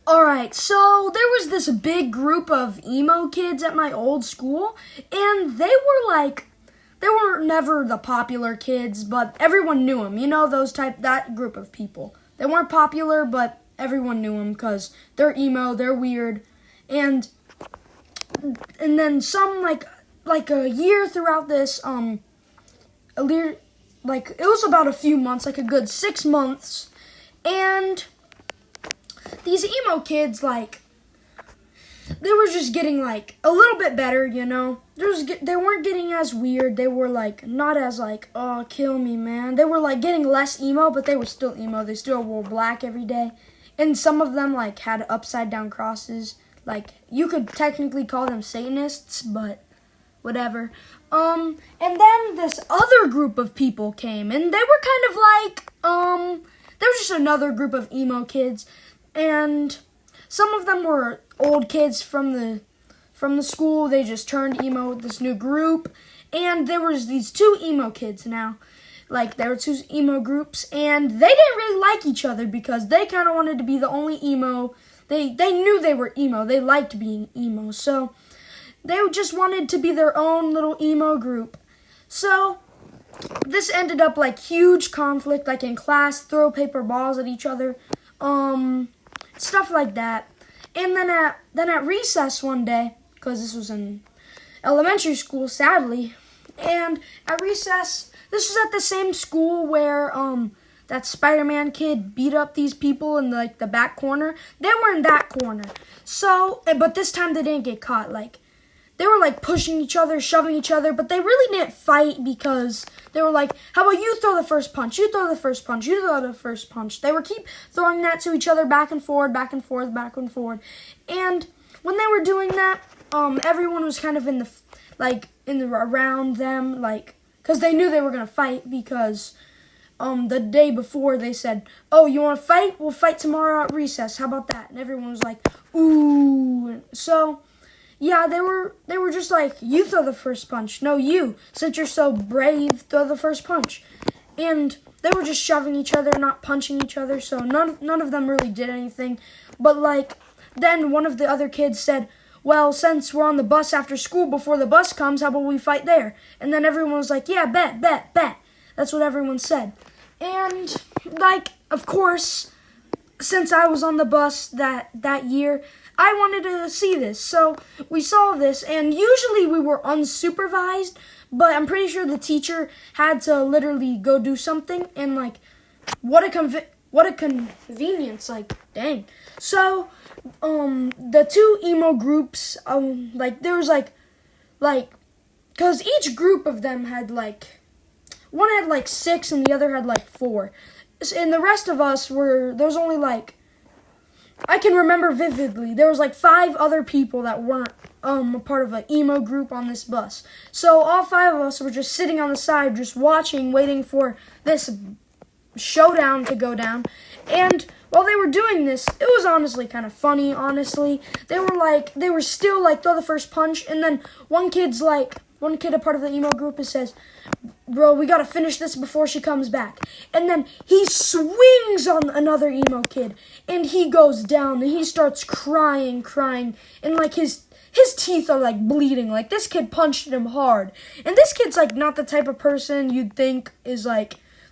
Alright, so there was this big group of emo kids at my old school, and they were never the popular kids, but everyone knew them. You know, that group of people. They weren't popular, but everyone knew them because they're emo, they're weird, and then some, like a year throughout this, it was about a few months, like a good 6 months, and these emo kids, they were just getting, a little bit better, you know? They weren't getting as weird. They were, not as, oh, kill me, man. They were, getting less emo, but they were still emo. They still wore black every day. And some of them, had upside-down crosses. You could technically call them Satanists, but whatever. And then this other group of people came, and they were kind of they were just another group of emo kids. And some of them were old kids from the school. They just turned emo with this new group. And there was these two emo kids now. There were two emo groups. And they didn't really like each other because they kind of wanted to be the only emo. They knew they were emo. They liked being emo. So they just wanted to be their own little emo group. So this ended up huge conflict, in class, throw paper balls at each other. Stuff like that. And then at recess one day, because this was in elementary school, sadly, and at recess, this was at the same school where that Spider-Man kid beat up these people in the back corner. They were in that corner. So, but this time they didn't get caught. They were pushing each other, shoving each other, but they really didn't fight because they were how about you throw the first punch, you throw the first punch, you throw the first punch. They were keep throwing that to each other back and forth, back and forth, back and forth. And when they were doing that, everyone was kind of around them, because they knew they were going to fight because the day before they said, oh, you want to fight? We'll fight tomorrow at recess. How about that? And everyone was ooh. So yeah, they were just you throw the first punch. No, you, since you're so brave, throw the first punch. And they were just shoving each other, not punching each other, so none of them really did anything. But then one of the other kids said, well, since we're on the bus after school before the bus comes, how about we fight there? And then everyone was yeah, bet. That's what everyone said. And of course, since I was on the bus that year, I wanted to see this. So we saw this, and usually we were unsupervised, but I'm pretty sure the teacher had to literally go do something, and what a convenience, dang. So the two emo groups, there was because each group of them had one had 6 and the other had 4. And the rest of us there was only I can remember vividly, there was 5 other people that weren't a part of an emo group on this bus. So all 5 of us were just sitting on the side, just watching, waiting for this showdown to go down. And while they were doing this, it was honestly kind of funny, honestly. They were still throw the first punch, and then one kid, a part of the emo group, says, bro, we gotta finish this before she comes back. And then he swings on another emo kid, and he goes down, and he starts crying, and his teeth are bleeding. This kid punched him hard. And this kid's not the type of person you'd think is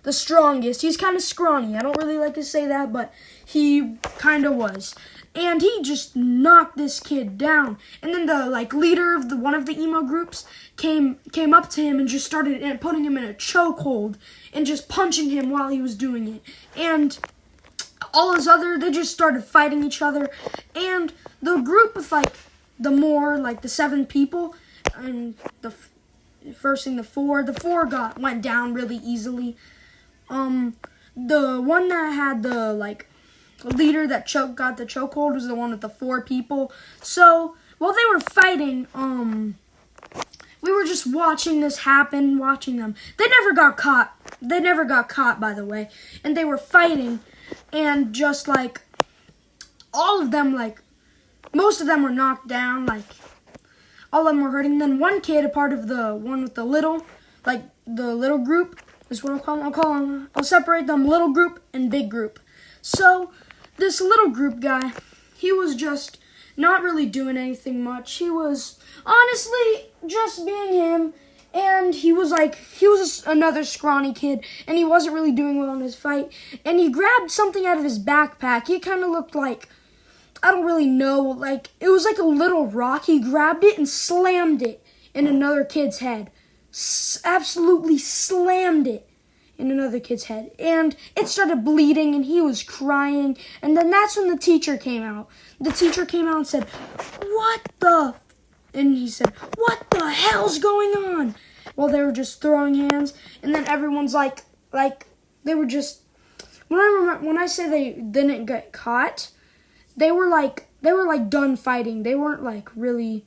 the strongest. He's kind of scrawny. I don't really like to say that, but he kind of was. And he just knocked this kid down. And then the leader of one of the emo groups came up to him and just started putting him in a chokehold and just punching him while he was doing it. And all they just started fighting each other. And the group with the 7 people, and the 4 went down really easily. The one that had the leader that got the chokehold was the one with the 4 people. So while they were fighting, we were just watching this happen, watching them. They never got caught, by the way. And they were fighting, and just all of them, most of them were knocked down, all of them were hurting. Then one kid, a part of the one with the little group, is what I'll separate them, little group and big group. So this little group guy, he was just not really doing anything much. He was honestly just being him. And he was another scrawny kid, and he wasn't really doing well in his fight. And he grabbed something out of his backpack. It kind of looked like, I don't really know, like, it was like a little rock. He grabbed it and slammed it in another kid's head. Absolutely slammed it in another kid's head. And it started bleeding, and he was crying. And then that's when the teacher came out. The teacher came out and said, And he said, "What the hell's going on?" Well, they were just throwing hands, and then everyone's like they were just. When I say they didn't get caught, they were like done fighting. They weren't like really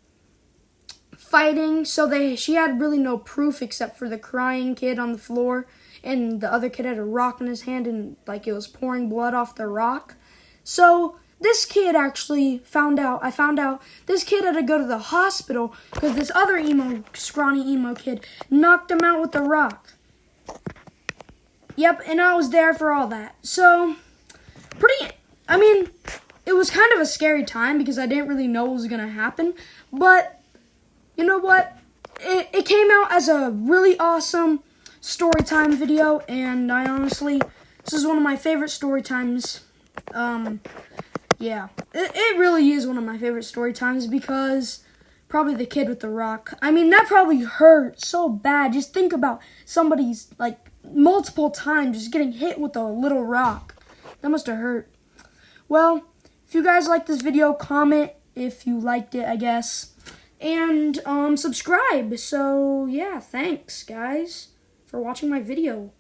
fighting, so she had really no proof except for the crying kid on the floor, and the other kid had a rock in his hand, and like it was pouring blood off the rock. So this kid actually I found out this kid had to go to the hospital because this other scrawny emo kid knocked him out with a rock. Yep, and I was there for all that. So, it was kind of a scary time because I didn't really know what was going to happen. But, you know what? It came out as a really awesome story time video, and this is one of my favorite story times. Yeah, it really is one of my favorite story times because probably the kid with the rock. That probably hurt so bad. Just think about somebody's, like, multiple times just getting hit with a little rock. That must have hurt. Well, if you guys like this video, comment if you liked it, I guess. And subscribe. So, yeah, thanks, guys, for watching my video.